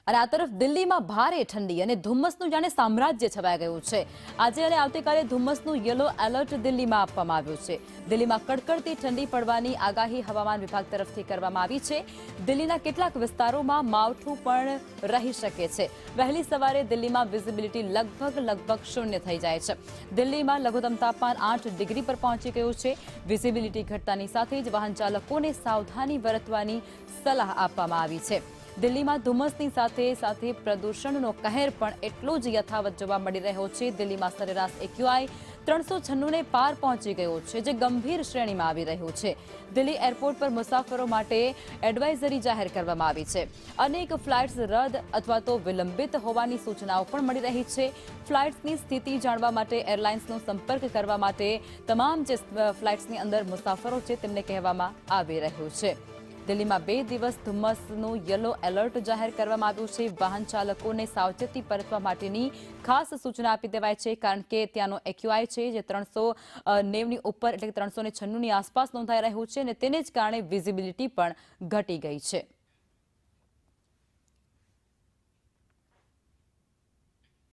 અને આ તરફ દિલ્હીમાં ભારે ઠંડી અને ધુમ્મસનું જાણે સામ્રાજ્ય છવાઈ ગયું છે। આજે અને આવતીકાલે ધુમ્મસનું યલો એલર્ટ દિલ્હીમાં આપવામાં આવ્યું છે। દિલ્હીમાં કડકડતી ઠંડી પડવાની આગાહી હવામાન વિભાગ તરફથી કરવામાં આવી છે। દિલ્હીના કેટલાક વિસ્તારોમાં માવઠું પણ રહી શકે છે। વહેલી સવારે દિલ્હીમાં વિઝિબિલિટી લગભગ શૂન્ય થઈ જાય છે। દિલ્હીમાં લઘુત્તમ તાપમાન 8 ડિગ્રી પર પહોંચી ગયું છે। વિઝિબિલિટી ઘટતાની સાથે જ વાહન ચાલકોને સાવધાની વર્તવાની સલાહ આપવામાં આવી છે। દિલ્હીમાં ધુમ્મસની સાથે પ્રદૂષણનો કહેર પણ એટલો જ યથાવત જોવા મળી રહ્યો છે। દિલ્હીમાં સરેરાશ એક્યુઆઈ 396 ને પાર પહોંચી ગયો છે, જે ગંભીર શ્રેણીમાં આવી રહ્યું છે। દિલ્હી એરપોર્ટ પર મુસાફરો માટે એડવાઇઝરી જાહેર કરવામાં આવી છે। અનેક ફ્લાઇટ્સ રદ અથવા તો વિલંબિત હોવાની સૂચનાઓ પણ મળી રહી છે। ફ્લાઇટ્સની સ્થિતિ જાણવા માટે એરલાઇન્સનો સંપર્ક કરવા માટે તમામ જે ફ્લાઇટ્સની અંદર મુસાફરો છે તેમને કહેવામાં આવી રહ્યું છે। દિલ્હીમાં 2 દિવસ ધુમ્મસનું યલો એલર્ટ જાહેર કરવામાં આવ્યું છે। વાહન ચાલકોને સાવચેતી બરતવા માટેની ખાસ સૂચના આપી દેવાય છે, કારણ કે ત્યાંનો એક્યુઆઈ છે જે 390 ની ઉપર એટલે કે 396 ની આસપાસ નોંધાઈ રહ્યું છે અને તેને જ કારણે વિઝિબિલિટી પણ ઘટી ગઈ છે।